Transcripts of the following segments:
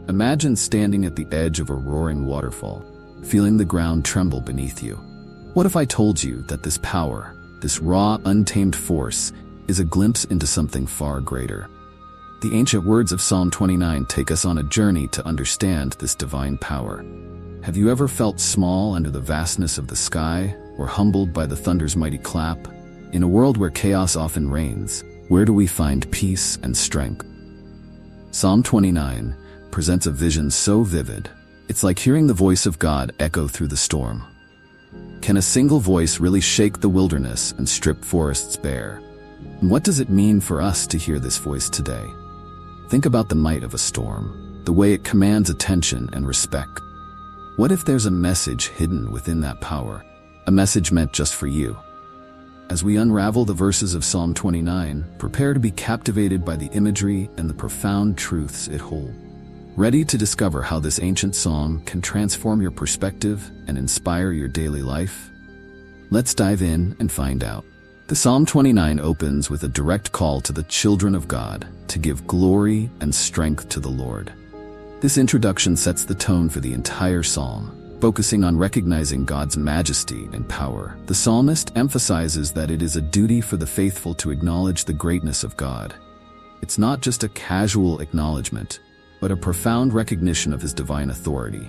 Imagine standing at the edge of a roaring waterfall, feeling the ground tremble beneath you. What if I told you that this power, this raw, untamed force, is a glimpse into something far greater? The ancient words of Psalm 29 take us on a journey to understand this divine power. Have you ever felt small under the vastness of the sky, or humbled by the thunder's mighty clap? In a world where chaos often reigns, where do we find peace and strength? Psalm 29 presents a vision so vivid, it's like hearing the voice of God echo through the storm. Can a single voice really shake the wilderness and strip forests bare? And what does it mean for us to hear this voice today? Think about the might of a storm, the way it commands attention and respect. What if there's a message hidden within that power, a message meant just for you? As we unravel the verses of Psalm 29, prepare to be captivated by the imagery and the profound truths it holds. Ready to discover how this ancient psalm can transform your perspective and inspire your daily life? Let's dive in and find out. The Psalm 29 opens with a direct call to the children of God to give glory and strength to the Lord. This introduction sets the tone for the entire psalm, focusing on recognizing God's majesty and power. The psalmist emphasizes that it is a duty for the faithful to acknowledge the greatness of God. It's not just a casual acknowledgement, but a profound recognition of his divine authority.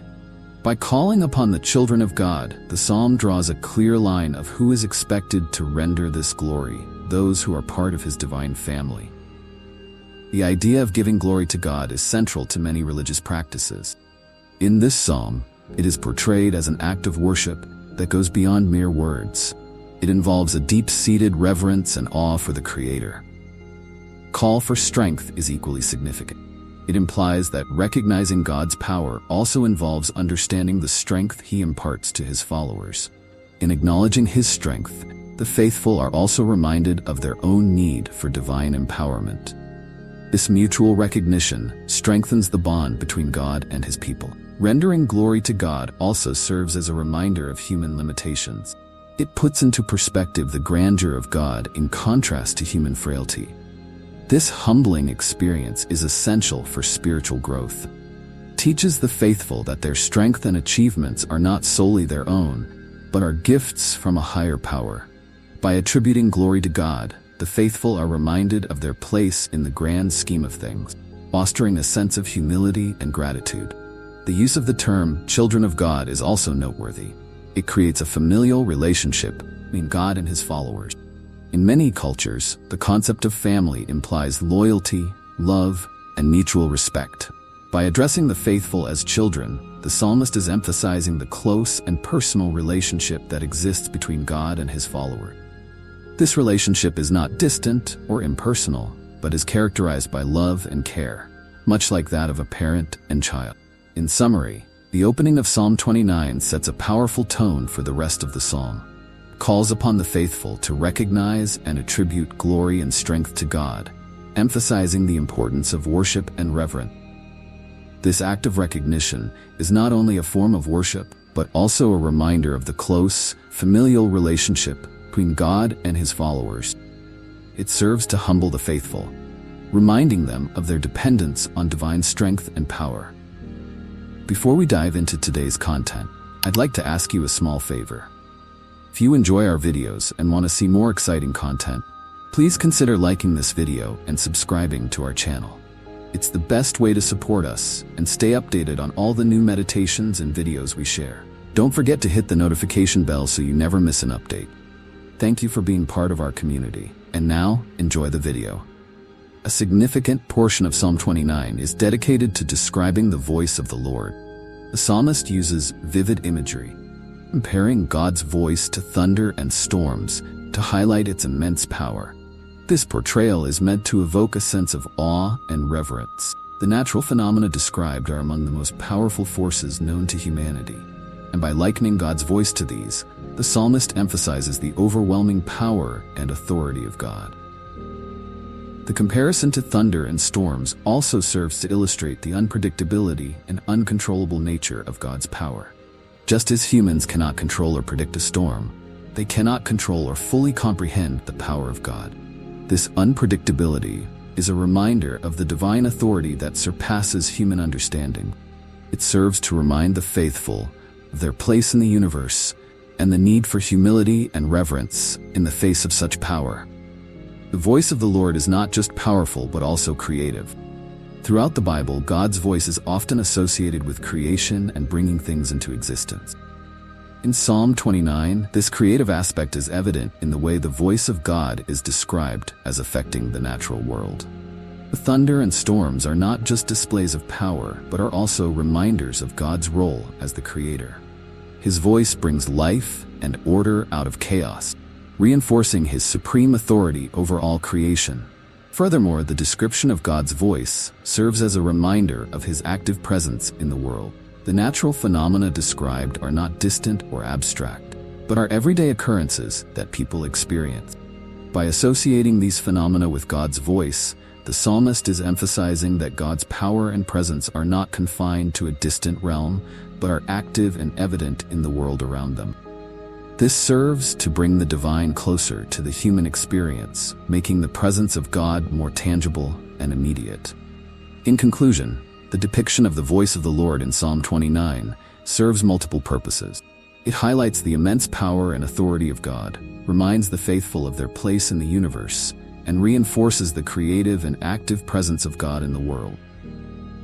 By calling upon the children of God, the psalm draws a clear line of who is expected to render this glory, those who are part of his divine family. The idea of giving glory to God is central to many religious practices. In this psalm, it is portrayed as an act of worship that goes beyond mere words. It involves a deep-seated reverence and awe for the Creator. Call for strength is equally significant. It implies that recognizing God's power also involves understanding the strength he imparts to his followers. In acknowledging his strength, the faithful are also reminded of their own need for divine empowerment. This mutual recognition strengthens the bond between God and his people. Rendering glory to God also serves as a reminder of human limitations. It puts into perspective the grandeur of God in contrast to human frailty. This humbling experience is essential for spiritual growth. It teaches the faithful that their strength and achievements are not solely their own, but are gifts from a higher power. By attributing glory to God, the faithful are reminded of their place in the grand scheme of things, fostering a sense of humility and gratitude. The use of the term children of God is also noteworthy. It creates a familial relationship between God and his followers. In many cultures, the concept of family implies loyalty, love, and mutual respect. By addressing the faithful as children, the psalmist is emphasizing the close and personal relationship that exists between God and his followers. This relationship is not distant or impersonal, but is characterized by love and care, much like that of a parent and child. In summary, the opening of Psalm 29 sets a powerful tone for the rest of the psalm. It calls upon the faithful to recognize and attribute glory and strength to God, emphasizing the importance of worship and reverence. This act of recognition is not only a form of worship, but also a reminder of the close, familial relationship between God and his followers. It serves to humble the faithful, reminding them of their dependence on divine strength and power. Before we dive into today's content, I'd like to ask you a small favor. If you enjoy our videos and want to see more exciting content, please consider liking this video and subscribing to our channel. It's the best way to support us and stay updated on all the new meditations and videos we share. Don't forget to hit the notification bell so you never miss an update. Thank you for being part of our community. And now, enjoy the video. A significant portion of Psalm 29 is dedicated to describing the voice of the Lord. The psalmist uses vivid imagery, comparing God's voice to thunder and storms to highlight its immense power. This portrayal is meant to evoke a sense of awe and reverence. The natural phenomena described are among the most powerful forces known to humanity, and by likening God's voice to these, the psalmist emphasizes the overwhelming power and authority of God. The comparison to thunder and storms also serves to illustrate the unpredictability and uncontrollable nature of God's power. Just as humans cannot control or predict a storm, they cannot control or fully comprehend the power of God. This unpredictability is a reminder of the divine authority that surpasses human understanding. It serves to remind the faithful of their place in the universe and the need for humility and reverence in the face of such power. The voice of the Lord is not just powerful but also creative. Throughout the Bible, God's voice is often associated with creation and bringing things into existence. In Psalm 29, this creative aspect is evident in the way the voice of God is described as affecting the natural world. The thunder and storms are not just displays of power, but are also reminders of God's role as the creator. His voice brings life and order out of chaos, reinforcing his supreme authority over all creation. Furthermore, the description of God's voice serves as a reminder of his active presence in the world. The natural phenomena described are not distant or abstract, but are everyday occurrences that people experience. By associating these phenomena with God's voice, the psalmist is emphasizing that God's power and presence are not confined to a distant realm, but are active and evident in the world around them. This serves to bring the divine closer to the human experience, making the presence of God more tangible and immediate. In conclusion, the depiction of the voice of the Lord in Psalm 29 serves multiple purposes. It highlights the immense power and authority of God, reminds the faithful of their place in the universe, and reinforces the creative and active presence of God in the world.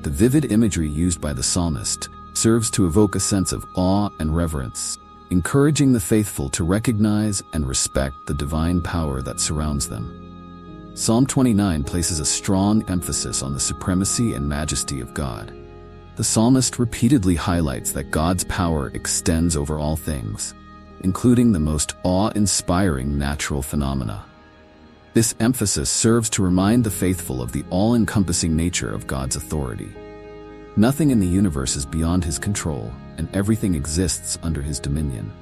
The vivid imagery used by the psalmist serves to evoke a sense of awe and reverence, encouraging the faithful to recognize and respect the divine power that surrounds them. Psalm 29 places a strong emphasis on the supremacy and majesty of God. The psalmist repeatedly highlights that God's power extends over all things, including the most awe-inspiring natural phenomena. This emphasis serves to remind the faithful of the all-encompassing nature of God's authority. Nothing in the universe is beyond his control, and everything exists under his dominion.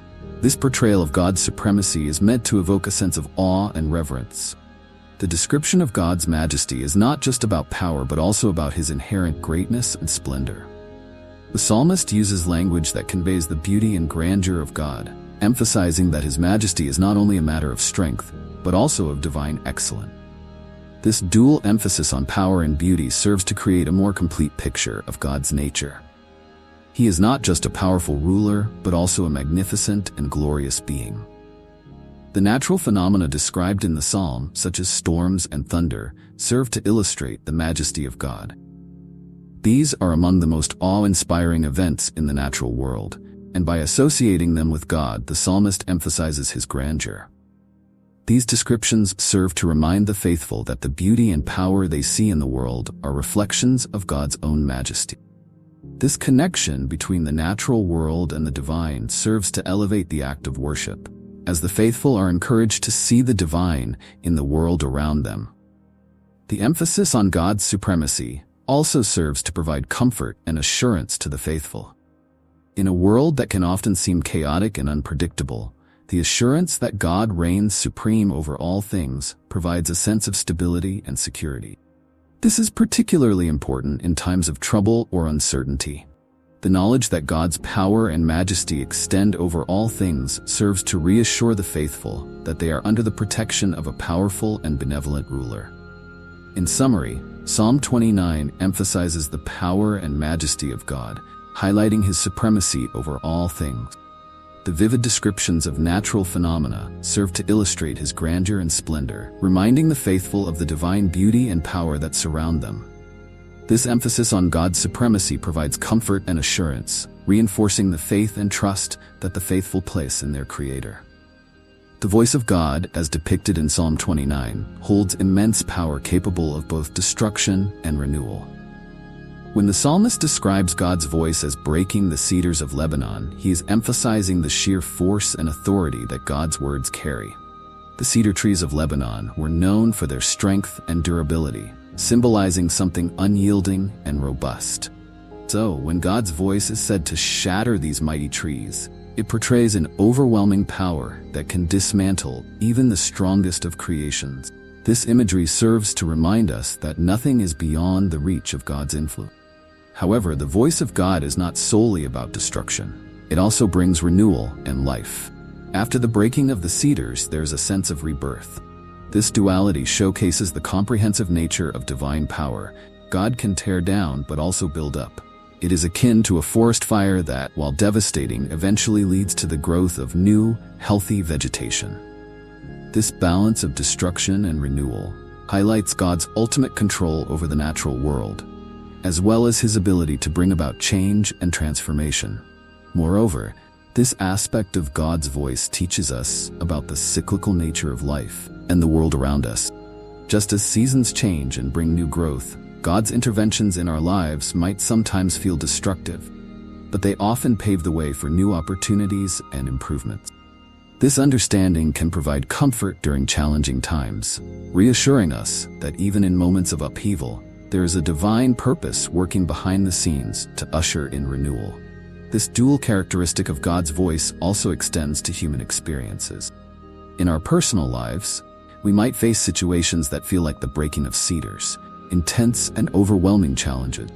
This portrayal of God's supremacy is meant to evoke a sense of awe and reverence. The description of God's majesty is not just about power but also about his inherent greatness and splendor. The psalmist uses language that conveys the beauty and grandeur of God, emphasizing that his majesty is not only a matter of strength, but also of divine excellence. This dual emphasis on power and beauty serves to create a more complete picture of God's nature. He is not just a powerful ruler, but also a magnificent and glorious being. The natural phenomena described in the psalm, such as storms and thunder, serve to illustrate the majesty of God. These are among the most awe-inspiring events in the natural world, and by associating them with God, the psalmist emphasizes his grandeur. These descriptions serve to remind the faithful that the beauty and power they see in the world are reflections of God's own majesty. This connection between the natural world and the divine serves to elevate the act of worship, as the faithful are encouraged to see the divine in the world around them. The emphasis on God's supremacy also serves to provide comfort and assurance to the faithful. In a world that can often seem chaotic and unpredictable, the assurance that God reigns supreme over all things provides a sense of stability and security. This is particularly important in times of trouble or uncertainty. The knowledge that God's power and majesty extend over all things serves to reassure the faithful that they are under the protection of a powerful and benevolent ruler. In summary, Psalm 29 emphasizes the power and majesty of God, highlighting his supremacy over all things. The vivid descriptions of natural phenomena serve to illustrate his grandeur and splendor, reminding the faithful of the divine beauty and power that surround them. This emphasis on God's supremacy provides comfort and assurance, reinforcing the faith and trust that the faithful place in their Creator. The voice of God, as depicted in Psalm 29, holds immense power capable of both destruction and renewal. When the psalmist describes God's voice as breaking the cedars of Lebanon, he is emphasizing the sheer force and authority that God's words carry. The cedar trees of Lebanon were known for their strength and durability, symbolizing something unyielding and robust. So, when God's voice is said to shatter these mighty trees, it portrays an overwhelming power that can dismantle even the strongest of creations. This imagery serves to remind us that nothing is beyond the reach of God's influence. However, the voice of God is not solely about destruction. It also brings renewal and life. After the breaking of the cedars, there's a sense of rebirth. This duality showcases the comprehensive nature of divine power. God can tear down but also build up. It is akin to a forest fire that, while devastating, eventually leads to the growth of new, healthy vegetation. This balance of destruction and renewal highlights God's ultimate control over the natural world, as well as his ability to bring about change and transformation. Moreover, this aspect of God's voice teaches us about the cyclical nature of life and the world around us. Just as seasons change and bring new growth, God's interventions in our lives might sometimes feel destructive, but they often pave the way for new opportunities and improvements. This understanding can provide comfort during challenging times, reassuring us that even in moments of upheaval, there is a divine purpose working behind the scenes to usher in renewal. This dual characteristic of God's voice also extends to human experiences. In our personal lives, we might face situations that feel like the breaking of cedars, intense and overwhelming challenges.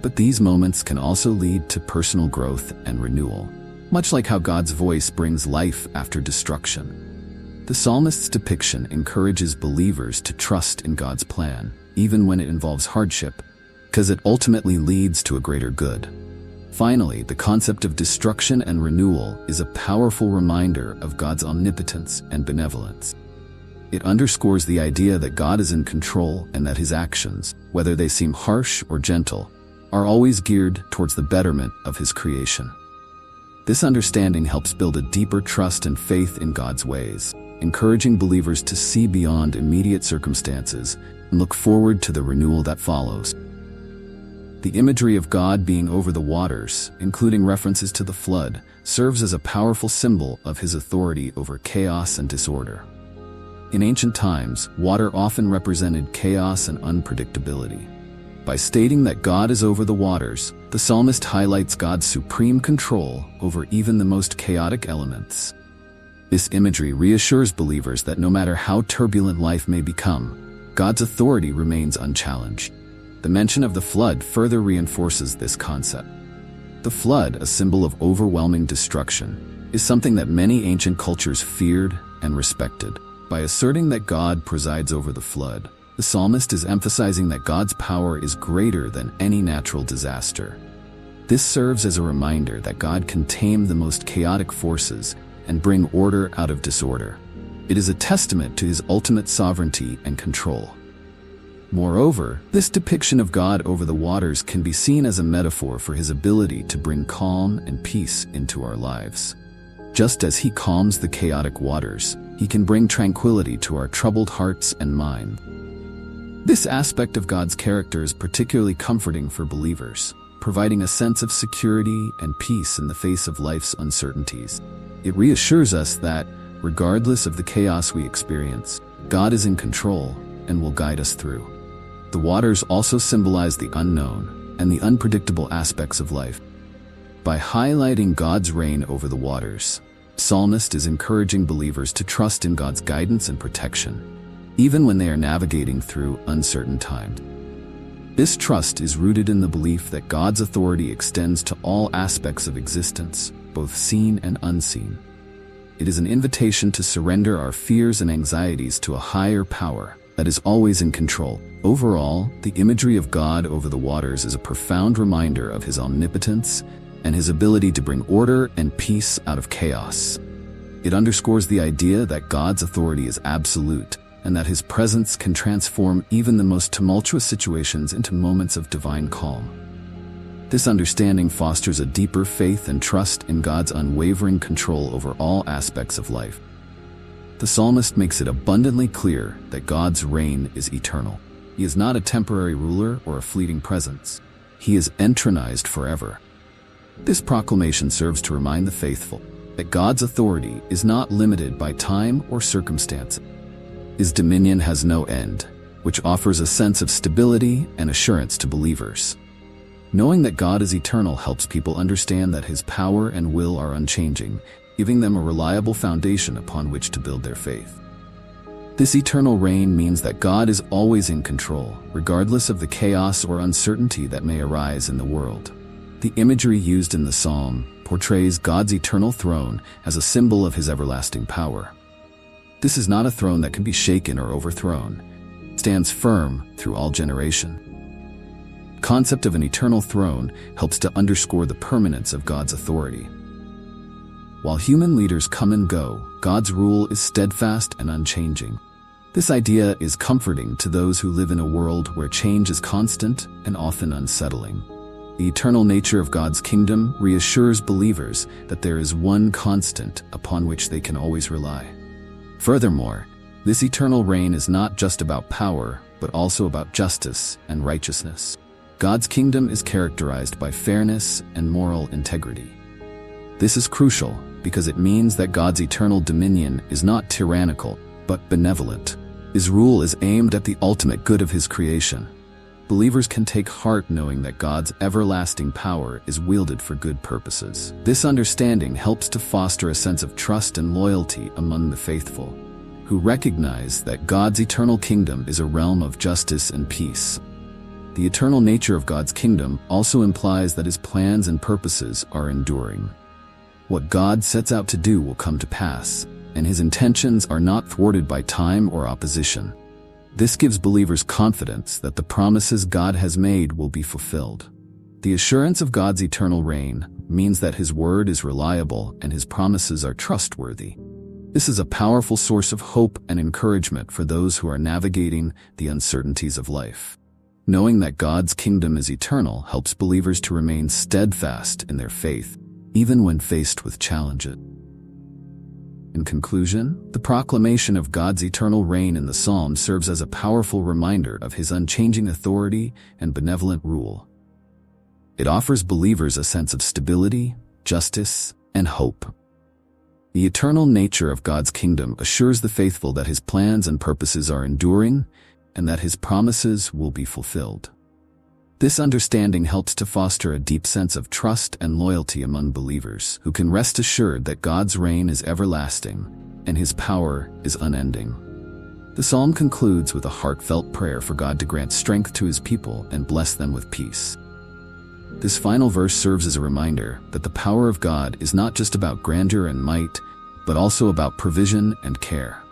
But these moments can also lead to personal growth and renewal, much like how God's voice brings life after destruction. The psalmist's depiction encourages believers to trust in God's plan, even when it involves hardship, because it ultimately leads to a greater good. Finally, the concept of destruction and renewal is a powerful reminder of God's omnipotence and benevolence. It underscores the idea that God is in control and that his actions, whether they seem harsh or gentle, are always geared towards the betterment of his creation. This understanding helps build a deeper trust and faith in God's ways, encouraging believers to see beyond immediate circumstances and look forward to the renewal that follows. The imagery of God being over the waters, including references to the flood, serves as a powerful symbol of his authority over chaos and disorder. In ancient times, water often represented chaos and unpredictability. By stating that God is over the waters, the psalmist highlights God's supreme control over even the most chaotic elements. This imagery reassures believers that no matter how turbulent life may become, God's authority remains unchallenged. The mention of the flood further reinforces this concept. The flood, a symbol of overwhelming destruction, is something that many ancient cultures feared and respected. By asserting that God presides over the flood, the psalmist is emphasizing that God's power is greater than any natural disaster. This serves as a reminder that God can tame the most chaotic forces and bring order out of disorder. It is a testament to his ultimate sovereignty and control. Moreover, this depiction of God over the waters can be seen as a metaphor for his ability to bring calm and peace into our lives. Just as he calms the chaotic waters, he can bring tranquility to our troubled hearts and minds. This aspect of God's character is particularly comforting for believers, providing a sense of security and peace in the face of life's uncertainties. It reassures us that, regardless of the chaos we experience, God is in control and will guide us through. The waters also symbolize the unknown and the unpredictable aspects of life. By highlighting God's reign over the waters, the psalmist is encouraging believers to trust in God's guidance and protection, even when they are navigating through uncertain times. This trust is rooted in the belief that God's authority extends to all aspects of existence, both seen and unseen. It is an invitation to surrender our fears and anxieties to a higher power that is always in control. Overall, the imagery of God over the waters is a profound reminder of his omnipotence and his ability to bring order and peace out of chaos. It underscores the idea that God's authority is absolute and that his presence can transform even the most tumultuous situations into moments of divine calm. This understanding fosters a deeper faith and trust in God's unwavering control over all aspects of life. The psalmist makes it abundantly clear that God's reign is eternal. He is not a temporary ruler or a fleeting presence. He is entronized forever. This proclamation serves to remind the faithful that God's authority is not limited by time or circumstance. His dominion has no end, which offers a sense of stability and assurance to believers. Knowing that God is eternal helps people understand that his power and will are unchanging, giving them a reliable foundation upon which to build their faith. This eternal reign means that God is always in control, regardless of the chaos or uncertainty that may arise in the world. The imagery used in the psalm portrays God's eternal throne as a symbol of his everlasting power. This is not a throne that can be shaken or overthrown. It stands firm through all generation. The concept of an eternal throne helps to underscore the permanence of God's authority. While human leaders come and go, God's rule is steadfast and unchanging. This idea is comforting to those who live in a world where change is constant and often unsettling. The eternal nature of God's kingdom reassures believers that there is one constant upon which they can always rely. Furthermore, this eternal reign is not just about power, but also about justice and righteousness. God's kingdom is characterized by fairness and moral integrity. This is crucial because it means that God's eternal dominion is not tyrannical, but benevolent. His rule is aimed at the ultimate good of His creation. Believers can take heart knowing that God's everlasting power is wielded for good purposes. This understanding helps to foster a sense of trust and loyalty among the faithful, who recognize that God's eternal kingdom is a realm of justice and peace. The eternal nature of God's kingdom also implies that His plans and purposes are enduring. What God sets out to do will come to pass, and His intentions are not thwarted by time or opposition. This gives believers confidence that the promises God has made will be fulfilled. The assurance of God's eternal reign means that His word is reliable and His promises are trustworthy. This is a powerful source of hope and encouragement for those who are navigating the uncertainties of life. Knowing that God's kingdom is eternal helps believers to remain steadfast in their faith, even when faced with challenges. In conclusion, the proclamation of God's eternal reign in the Psalm serves as a powerful reminder of His unchanging authority and benevolent rule. It offers believers a sense of stability, justice, and hope. The eternal nature of God's kingdom assures the faithful that His plans and purposes are enduring and that His promises will be fulfilled. This understanding helps to foster a deep sense of trust and loyalty among believers who can rest assured that God's reign is everlasting and His power is unending. The psalm concludes with a heartfelt prayer for God to grant strength to His people and bless them with peace. This final verse serves as a reminder that the power of God is not just about grandeur and might, but also about provision and care.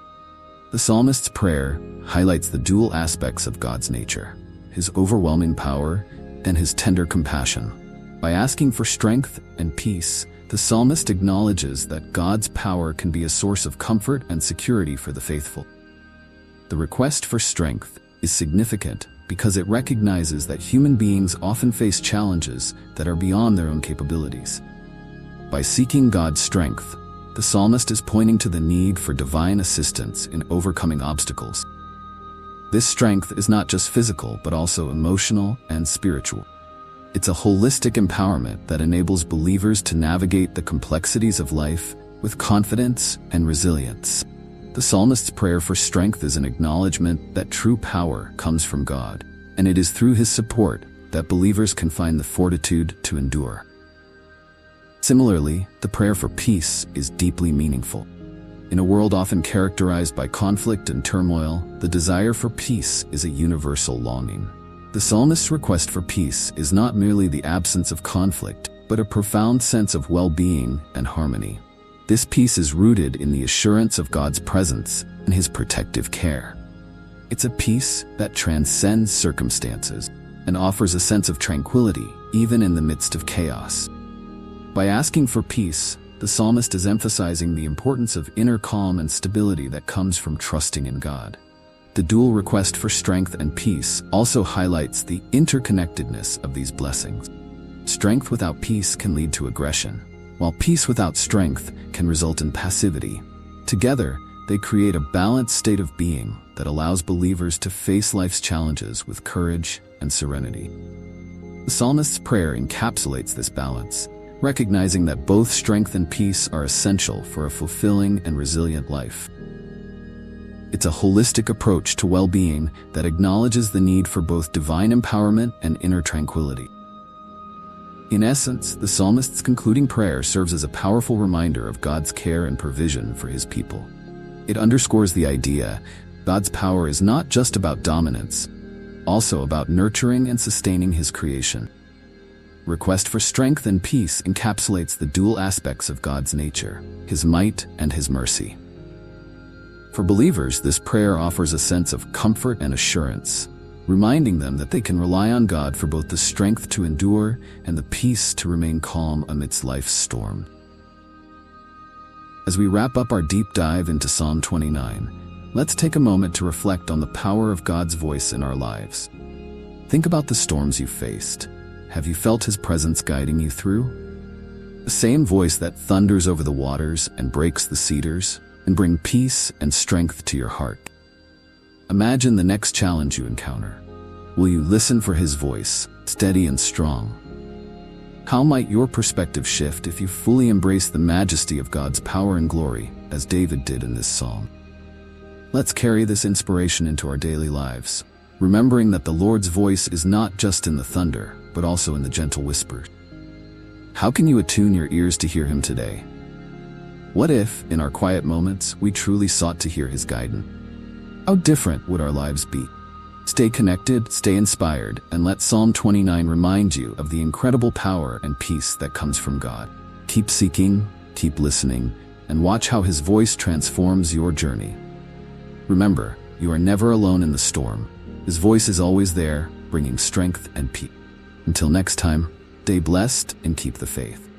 The psalmist's prayer highlights the dual aspects of God's nature: His overwhelming power and His tender compassion. By asking for strength and peace, the psalmist acknowledges that God's power can be a source of comfort and security for the faithful. The request for strength is significant because it recognizes that human beings often face challenges that are beyond their own capabilities. By seeking God's strength, the psalmist is pointing to the need for divine assistance in overcoming obstacles. This strength is not just physical, but also emotional and spiritual. It's a holistic empowerment that enables believers to navigate the complexities of life with confidence and resilience. The psalmist's prayer for strength is an acknowledgement that true power comes from God, and it is through His support that believers can find the fortitude to endure. Similarly, the prayer for peace is deeply meaningful. In a world often characterized by conflict and turmoil, the desire for peace is a universal longing. The psalmist's request for peace is not merely the absence of conflict, but a profound sense of well-being and harmony. This peace is rooted in the assurance of God's presence and His protective care. It's a peace that transcends circumstances and offers a sense of tranquility even in the midst of chaos. By asking for peace, the psalmist is emphasizing the importance of inner calm and stability that comes from trusting in God. The dual request for strength and peace also highlights the interconnectedness of these blessings. Strength without peace can lead to aggression, while peace without strength can result in passivity. Together, they create a balanced state of being that allows believers to face life's challenges with courage and serenity. The psalmist's prayer encapsulates this balance, recognizing that both strength and peace are essential for a fulfilling and resilient life. It's a holistic approach to well-being that acknowledges the need for both divine empowerment and inner tranquility. In essence, the psalmist's concluding prayer serves as a powerful reminder of God's care and provision for His people. It underscores the idea God's power is not just about dominance, also about nurturing and sustaining His creation. Request for strength and peace encapsulates the dual aspects of God's nature, His might and His mercy. For believers, this prayer offers a sense of comfort and assurance, reminding them that they can rely on God for both the strength to endure and the peace to remain calm amidst life's storm. As we wrap up our deep dive into Psalm 29, let's take a moment to reflect on the power of God's voice in our lives. Think about the storms you faced. Have you felt His presence guiding you through? The same voice that thunders over the waters and breaks the cedars and bring peace and strength to your heart. Imagine the next challenge you encounter. Will you listen for His voice, steady and strong? How might your perspective shift if you fully embrace the majesty of God's power and glory, as David did in this psalm? Let's carry this inspiration into our daily lives, remembering that the Lord's voice is not just in the thunder, but also in the gentle whispers. How can you attune your ears to hear Him today? What if, in our quiet moments, we truly sought to hear His guidance? How different would our lives be? Stay connected, stay inspired, and let Psalm 29 remind you of the incredible power and peace that comes from God. Keep seeking, keep listening, and watch how His voice transforms your journey. Remember, you are never alone in the storm. His voice is always there, bringing strength and peace. Until next time, stay blessed and keep the faith.